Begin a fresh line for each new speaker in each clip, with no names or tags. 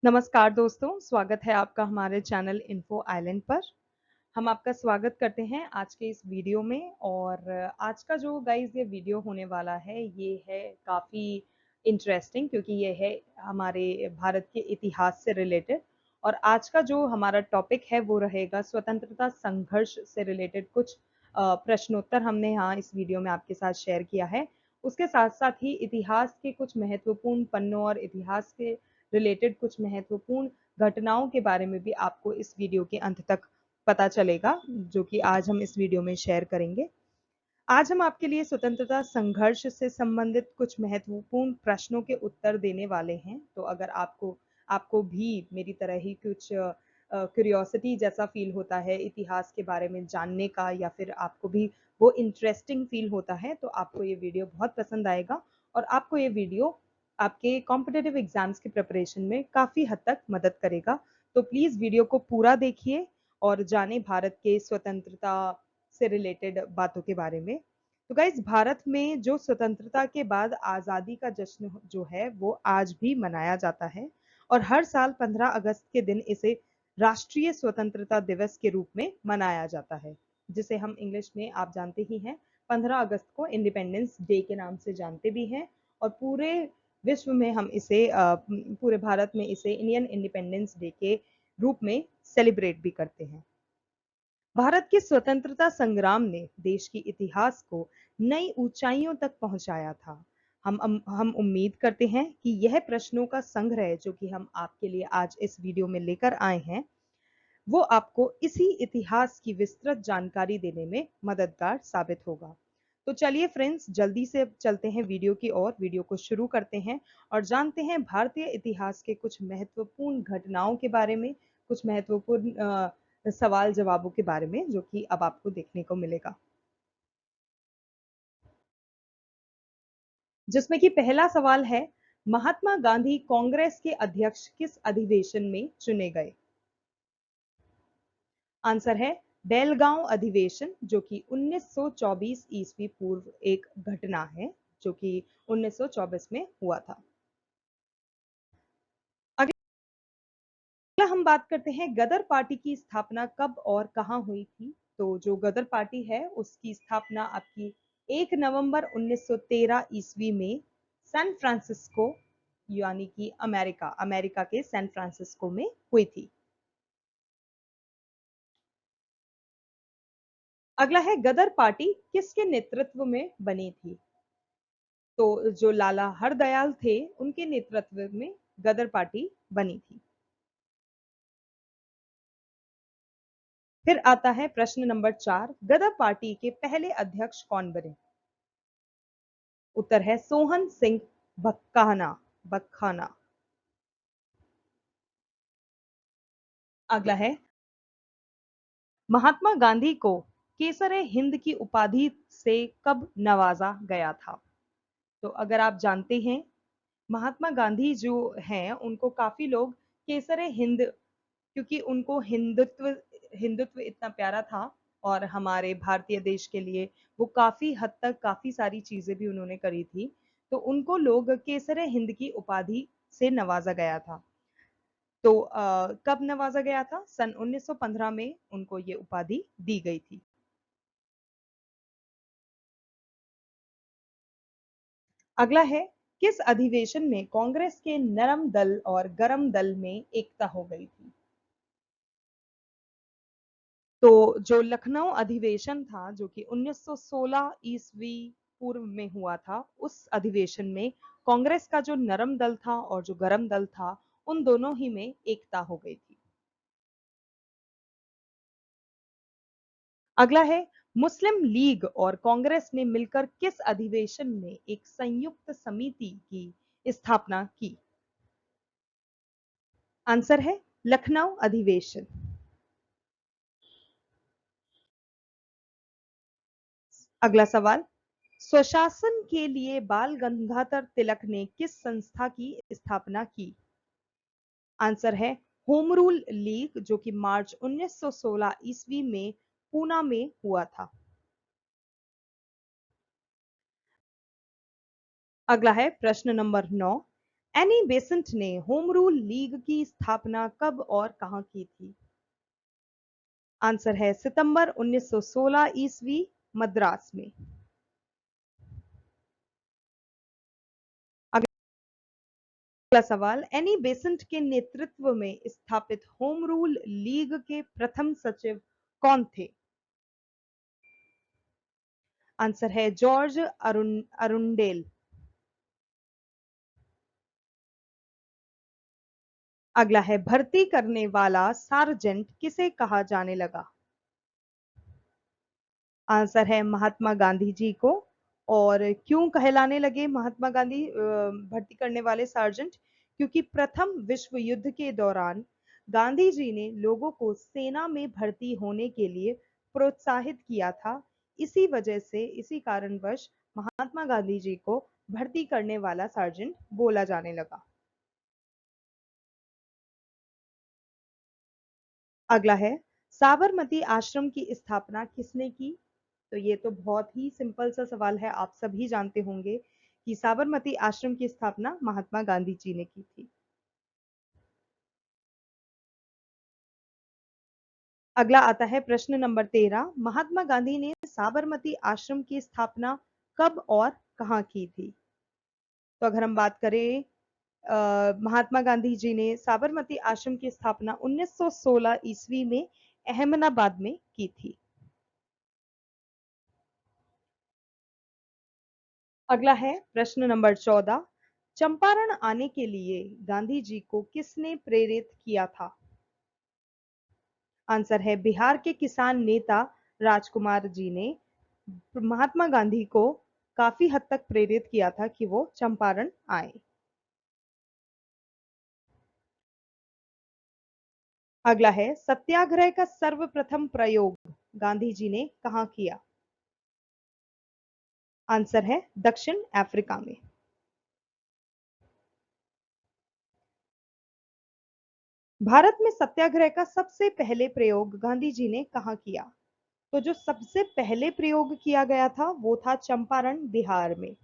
नमस्कार दोस्तों, स्वागत है आपका हमारे चैनल इन्फो आइलैंड पर। हम आपका स्वागत करते हैं आज के इस वीडियो में और आज का जो गाइस ये वीडियो होने वाला है, ये है काफ़ी इंटरेस्टिंग क्योंकि ये है हमारे भारत के इतिहास से रिलेटेड और आज का जो हमारा टॉपिक है वो रहेगा स्वतंत्रता संघर्ष से रिलेटेड कुछ प्रश्नोत्तर हमने यहाँ इस वीडियो में आपके साथ शेयर किया है। उसके साथ-साथ ही इतिहास के कुछ महत्वपूर्ण पन्नों और इतिहास के रिलेटेड कुछ महत्वपूर्ण घटनाओं के बारे में भी आपको इस वीडियो के अंत तक पता चलेगा, जो कि आज हम इस वीडियो में शेयर करेंगे। आज हम आपके लिए स्वतंत्रता संघर्ष से संबंधित कुछ महत्वपूर्ण प्रश्नों के उत्तर देने वाले हैं। तो अगर आपको आपको भी मेरी तरह ही कुछ क्यूरियोसिटी जैसा फ़ील होता है इतिहास के बारे में जानने का या फिर आपको भी वो इंटरेस्टिंग फ़ील होता है, तो आपको ये वीडियो बहुत पसंद आएगा और आपको ये वीडियो आपके कॉम्पिटिटिव एग्ज़ाम्स की प्रिपरेशन में काफ़ी हद तक मदद करेगा। तो प्लीज़ वीडियो को पूरा देखिए और जानें भारत के स्वतंत्रता से रिलेटेड बातों के बारे में। तो गाइज़ भारत में जो स्वतंत्रता के बाद आज़ादी का जश्न जो है वो आज भी मनाया जाता है और हर साल 15 अगस्त के दिन इसे राष्ट्रीय स्वतंत्रता दिवस के रूप में मनाया जाता है, जिसे हम इंग्लिश में आप जानते ही हैं 15 अगस्त को इंडिपेंडेंस डे के नाम से जानते भी हैं और पूरे विश्व में हम इसे पूरे भारत में इसे इंडियन इंडिपेंडेंस डे के रूप में सेलिब्रेट भी करते हैं। भारत के स्वतंत्रता संग्राम ने देश के इतिहास को नई ऊंचाइयों तक पहुंचाया था। हम उम्मीद करते हैं कि यह प्रश्नों का संग्रह जो कि हम आपके लिए आज इस वीडियो में लेकर आए हैं, वो आपको इसी इतिहास की विस्तृत जानकारी देने में मददगार साबित होगा। तो चलिए फ्रेंड्स, जल्दी से चलते हैं वीडियो की ओर, वीडियो को शुरू करते हैं और जानते हैं भारतीय इतिहास के कुछ महत्वपूर्ण घटनाओं के बारे में, कुछ महत्वपूर्ण सवाल जवाबों के बारे में जो कि अब आपको देखने को मिलेगा। जिसमें कि पहला सवाल है, महात्मा गांधी कांग्रेस के अध्यक्ष किस अधिवेशन में चुने गए? आंसर है बेलगांव अधिवेशन, जो कि 1924 ईस्वी पूर्व एक घटना है जो कि 1924 में हुआ था। अगला हम बात करते हैं गदर पार्टी की स्थापना कब और कहां हुई थी। तो जो गदर पार्टी है उसकी स्थापना आपकी 1 नवंबर 1913 ईस्वी में सैन फ्रांसिस्को यानी कि अमेरिका के सैन फ्रांसिस्को में हुई थी। अगला है गदर पार्टी किसके नेतृत्व में बनी थी। तो जो लाला हरदयाल थे उनके नेतृत्व में गदर पार्टी बनी थी। फिर आता है प्रश्न नंबर 4, गदर पार्टी के पहले अध्यक्ष कौन बने? उत्तर है सोहन सिंह बख्खाना। अगला है महात्मा गांधी को केसरे हिंद की उपाधि से कब नवाजा गया था? तो अगर आप जानते हैं महात्मा गांधी जो हैं उनको काफी लोग केसरे हिंद, क्योंकि उनको हिंदुत्व हिंदुत्व इतना प्यारा था और हमारे भारतीय देश के लिए वो काफी हद तक काफी सारी चीजें भी उन्होंने करी थी, तो उनको लोग केसरे हिंद की उपाधि से नवाजा गया था। तो कब नवाजा गया था? सन 1915 में उनको ये उपाधि दी गई थी। अगला है किस अधिवेशन में कांग्रेस के नरम दल और गरम दल में एकता हो गई थी? तो जो लखनऊ अधिवेशन था जो कि 1916 ईस्वी पूर्व में हुआ था, उस अधिवेशन में कांग्रेस का जो नरम दल था और जो गरम दल था उन दोनों ही में एकता हो गई थी। अगला है मुस्लिम लीग और कांग्रेस ने मिलकर किस अधिवेशन में एक संयुक्त समिति की स्थापना की? आंसर है लखनऊ अधिवेशन। अगला सवाल, स्वशासन के लिए बाल गंगाधर तिलक ने किस संस्था की स्थापना की? आंसर है होम रूल लीग, जो कि मार्च 1916 ईस्वी में पूना में हुआ था। अगला है प्रश्न नंबर 9, एनी बेसेंट ने होम रूल लीग की स्थापना कब और कहां की थी? आंसर है सितंबर 1916 ईस्वी, मद्रास में। अगला सवाल, एनी बेसेंट के नेतृत्व में स्थापित होम रूल लीग के प्रथम सचिव कौन थे? आंसर है जॉर्ज अरुंडेल। अगला है, भर्ती करने वाला सार्जेंट किसे कहा जाने लगा? आंसर है महात्मा गांधी जी को। और क्यों कहलाने लगे महात्मा गांधी भर्ती करने वाले सार्जेंट? क्योंकि प्रथम विश्व युद्ध के दौरान गांधी जी ने लोगों को सेना में भर्ती होने के लिए प्रोत्साहित किया था। इसी वजह से, इसी कारणवश महात्मा गांधी जी को भर्ती करने वाला सार्जेंट बोला जाने लगा। अगला है, साबरमती आश्रम की स्थापना किसने की? तो ये तो बहुत ही सिंपल सा सवाल है, आप सभी जानते होंगे कि साबरमती आश्रम की स्थापना महात्मा गांधी जी ने की थी। अगला आता है प्रश्न नंबर 13, महात्मा गांधी ने साबरमती आश्रम की स्थापना कब और कहां की थी? तो अगर हम बात करें, महात्मा गांधी जी ने साबरमती आश्रम की स्थापना 1916 ईस्वी में अहमदाबाद में की थी। अगला है प्रश्न नंबर 14, चंपारण आने के लिए गांधी जी को किसने प्रेरित किया था? आंसर है बिहार के किसान नेता राजकुमार जी ने महात्मा गांधी को काफी हद तक प्रेरित किया था कि वो चंपारण आए। अगला है, सत्याग्रह का सर्वप्रथम प्रयोग गांधी जी ने कहां किया? आंसर है दक्षिण अफ्रीका में। भारत में सत्याग्रह का सबसे पहले प्रयोग गांधी जी ने कहां किया? तो जो सबसे पहले प्रयोग किया गया था वो था चंपारण, बिहार में।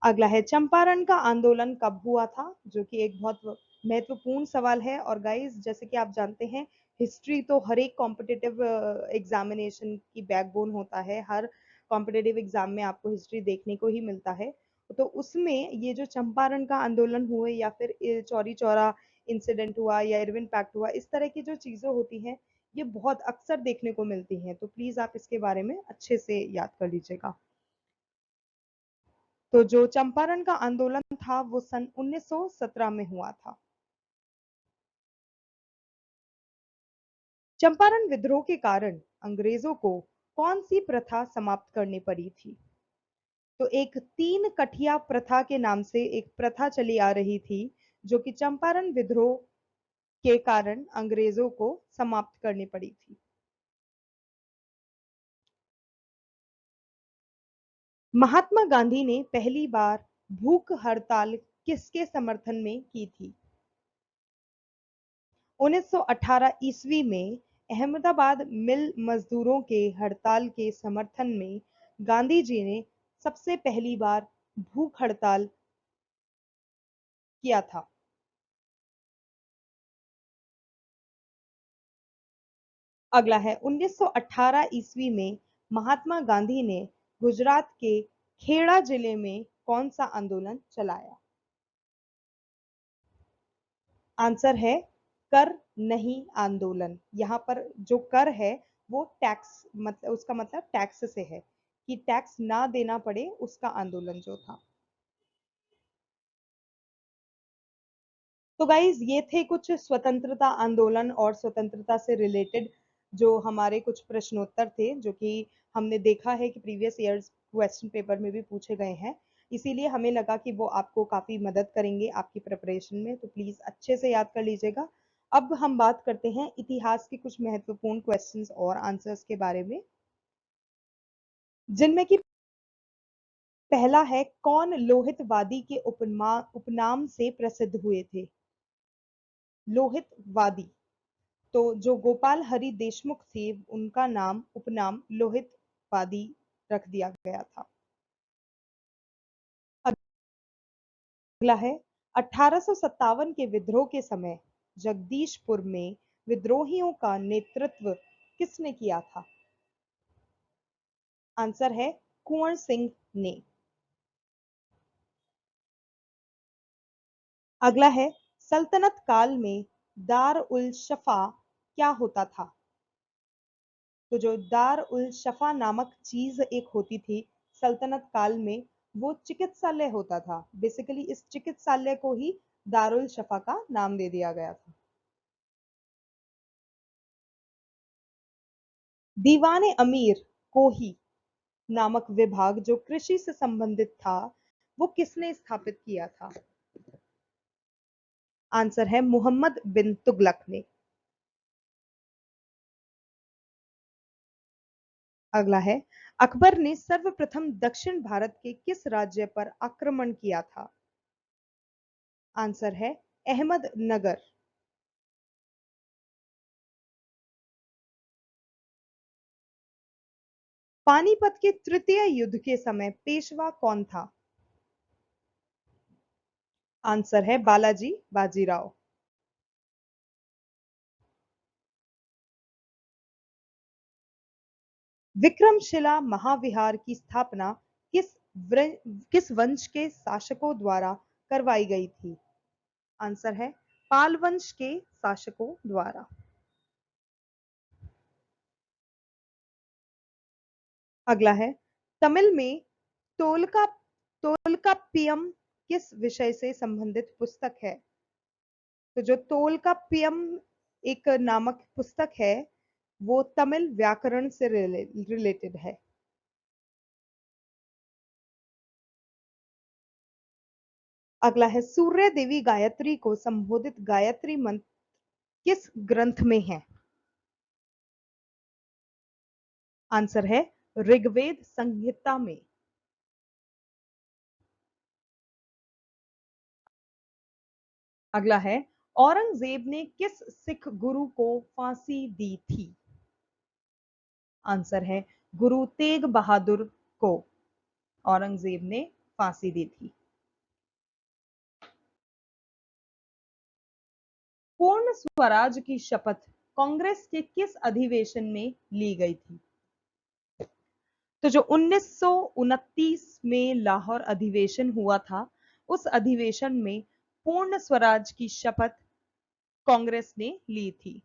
अगला है, चंपारण का आंदोलन कब हुआ था? जो कि एक बहुत महत्वपूर्ण सवाल है। और गाइस, जैसे कि आप जानते हैं, हिस्ट्री तो हर एक कॉम्पिटिटिव एग्जामिनेशन की बैकबोन होता है। हर कॉम्पिटिटिव एग्जाम में आपको हिस्ट्री देखने को ही मिलता है। तो उसमें ये जो चंपारण का आंदोलन हुए या फिर चौरी चौरा इंसिडेंट हुआ या इरविन पैक्ट हुआ, इस तरह की जो चीजें होती हैं ये बहुत अक्सर देखने को मिलती हैं। तो प्लीज आप इसके बारे में अच्छे से याद कर लीजिएगा। तो जो चंपारण का आंदोलन था वो सन 1917 में हुआ था। चंपारण विद्रोह के कारण अंग्रेजों को कौन सी प्रथा समाप्त करनी पड़ी थी? तो एक तीन कठिया प्रथा के नाम से एक प्रथा चली आ रही थी, जो कि चंपारण विद्रोह के कारण अंग्रेजों को समाप्त करनी पड़ी थी। महात्मा गांधी ने पहली बार भूख हड़ताल किसके समर्थन में की थी? 1918 ईस्वी में अहमदाबाद मिल मजदूरों के हड़ताल के समर्थन में गांधी जी ने सबसे पहली बार भूख हड़ताल किया था। अगला है, 1918 ईस्वी में महात्मा गांधी ने गुजरात के खेड़ा जिले में कौन सा आंदोलन चलाया? आंसर है कर नहीं आंदोलन। यहाँ पर जो कर है वो टैक्स, मतलब उसका मतलब टैक्स से है, कि टैक्स ना देना पड़े, उसका आंदोलन जो था। तो गाइज, ये थे कुछ स्वतंत्रता आंदोलन और स्वतंत्रता से रिलेटेड जो हमारे कुछ प्रश्नोत्तर थे, जो कि हमने देखा है कि प्रीवियस ईयर्स क्वेश्चन पेपर में भी पूछे गए हैं। इसीलिए हमें लगा कि वो आपको काफी मदद करेंगे आपकी प्रिपरेशन में। तो प्लीज अच्छे से याद कर लीजिएगा। अब हम बात करते हैं इतिहास के कुछ महत्वपूर्ण क्वेश्चंस और आंसर्स के बारे में, जिनमें कि पहला है, कौन लोहित वादी के उपनाम से प्रसिद्ध हुए थे? लोहित वादी। तो जो गोपाल हरि देशमुख थे, उनका नाम, उपनाम लोहित वादी रख दिया गया था। अगला है 1857 के विद्रोह के समय जगदीशपुर में विद्रोहियों का नेतृत्व किसने किया था? आंसर है कुंवर सिंह ने। अगला है सल्तनत काल में दार उल शफा क्या होता था? तो जो दार उल शफा नामक चीज एक होती थी सल्तनत काल में, वो चिकित्सालय होता था। बेसिकली इस चिकित्सालय को ही दारुल शफा का नाम दे दिया गया था। दीवाने अमीर कोही नामक विभाग जो कृषि से संबंधित था, वो किसने स्थापित किया था? आंसर है मोहम्मद बिन तुगलक ने। अगला है अकबर ने सर्वप्रथम दक्षिण भारत के किस राज्य पर आक्रमण किया था? आंसर है अहमदनगर। पानीपत के तृतीय युद्ध के समय पेशवा कौन था? आंसर है बालाजी बाजीराव। विक्रमशिला महाविहार की स्थापना किस किस वंश के शासकों द्वारा करवाई गई थी? आंसर है पाल वंश के शासकों द्वारा। अगला है तमिल में तोलका तोलकाप्पियम किस विषय से संबंधित पुस्तक है? तो जो तोलकाप्पियम एक नामक पुस्तक है, वो तमिल व्याकरण से रिलेटेड है। अगला है सूर्य देवी गायत्री को संबोधित गायत्री मंत्र किस ग्रंथ में है? आंसर है ऋग्वेद संहिता में। अगला है औरंगजेब ने किस सिख गुरु को फांसी दी थी? आंसर है गुरु तेग बहादुर को औरंगजेब ने फांसी दी थी। पूर्ण स्वराज की शपथ कांग्रेस के किस अधिवेशन में ली गई थी? तो जो 1929 में लाहौर अधिवेशन हुआ था, उस अधिवेशन में पूर्ण स्वराज की शपथ कांग्रेस ने ली थी।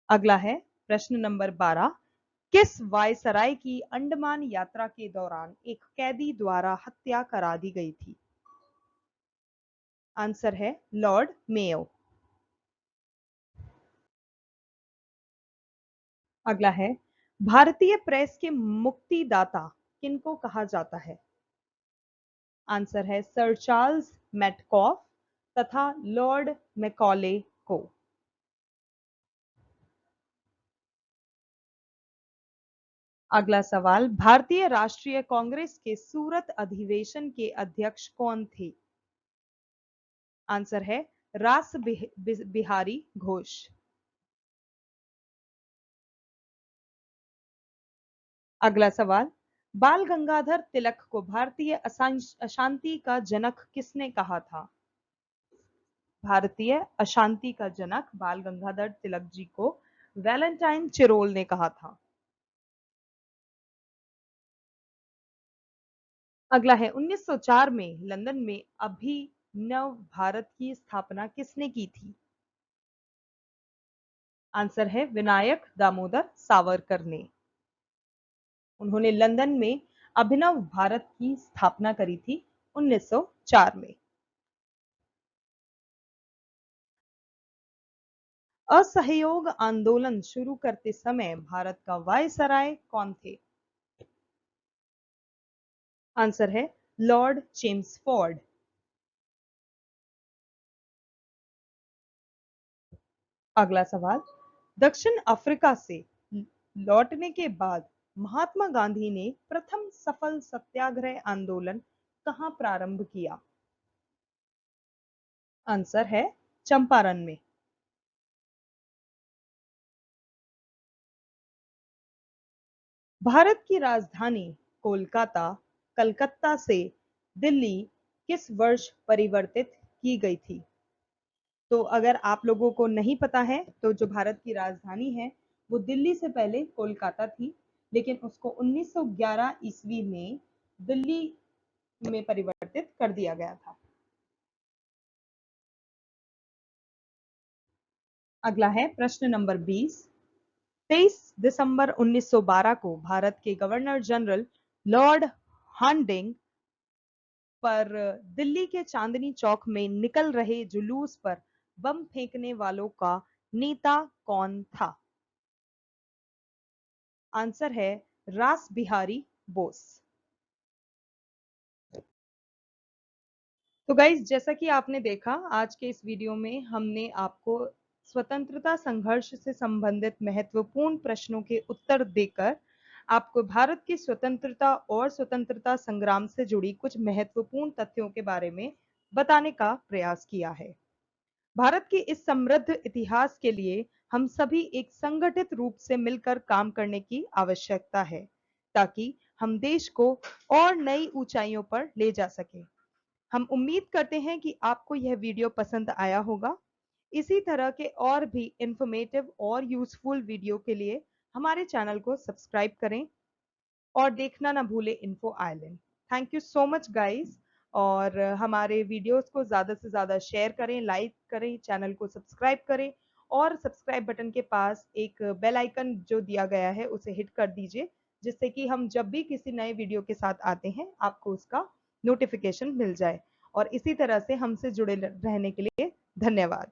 अगला है प्रश्न नंबर 12। किस वायसराय की अंडमान यात्रा के दौरान एक कैदी द्वारा हत्या करा दी गई थी? आंसर है लॉर्ड मेयो। अगला है भारतीय प्रेस के मुक्तिदाता किनको कहा जाता है? आंसर है सर चार्ल्स मेटकॉफ तथा लॉर्ड मैकॉले को। अगला सवाल भारतीय राष्ट्रीय कांग्रेस के सूरत अधिवेशन के अध्यक्ष कौन थे? आंसर है रास बिहारी घोष। अगला सवाल बाल गंगाधर तिलक को भारतीय अशांति का जनक किसने कहा था? भारतीय अशांति का जनक बाल गंगाधर तिलक जी को वैलेंटाइन चिरोल ने कहा था। अगला है 1904 में लंदन में अभिनव भारत की स्थापना किसने की थी? आंसर है विनायक दामोदर सावरकर ने। उन्होंने लंदन में अभिनव भारत की स्थापना करी थी 1904 में। असहयोग आंदोलन शुरू करते समय भारत का वायसराय कौन थे? आंसर है लॉर्ड चेम्सफोर्ड। अगला सवाल दक्षिण अफ्रीका से लौटने के बाद महात्मा गांधी ने प्रथम सफल सत्याग्रह आंदोलन कहां प्रारंभ किया? आंसर है चंपारण में। भारत की राजधानी कोलकाता कलकत्ता से दिल्ली किस वर्ष परिवर्तित की गई थी? तो अगर आप लोगों को नहीं पता है तो जो भारत की राजधानी है वो दिल्ली से पहले कोलकाता थी, लेकिन उसको 1911 ईस्वी में दिल्ली में परिवर्तित कर दिया गया था। अगला है प्रश्न नंबर 20। 23 दिसंबर 1912 को भारत के गवर्नर जनरल लॉर्ड हार्डिंग पर दिल्ली के चांदनी चौक में निकल रहे जुलूस पर बम फेंकने वालों का नेता कौन था? आंसर है रास बिहारी बोस। तो गाइज, जैसा कि आपने देखा, आज के इस वीडियो में हमने आपको स्वतंत्रता संघर्ष से संबंधित महत्वपूर्ण प्रश्नों के उत्तर देकर आपको भारत की स्वतंत्रता और स्वतंत्रता संग्राम से जुड़ी कुछ महत्वपूर्ण तथ्यों के बारे में बताने का प्रयास किया है। भारत के इस समृद्ध इतिहास के लिए हम सभी एक संगठित रूप से मिलकर काम करने की आवश्यकता है, ताकि हम देश को और नई ऊंचाइयों पर ले जा सकें। हम उम्मीद करते हैं कि आपको यह वीडियो पसंद आया होगा। इसी तरह के और भी इंफॉर्मेटिव और यूजफुल वीडियो के लिए हमारे चैनल को सब्सक्राइब करें और देखना ना भूलें info island. Thank you so much guys. और हमारे वीडियोस को ज़्यादा से ज़्यादा शेयर करें, लाइक करें, चैनल को सब्सक्राइब करें और सब्सक्राइब बटन के पास एक बेल आइकन जो दिया गया है उसे हिट कर दीजिए, जिससे कि हम जब भी किसी नए वीडियो के साथ आते हैं आपको उसका नोटिफिकेशन मिल जाए। और इसी तरह से हमसे जुड़े रहने के लिए धन्यवाद।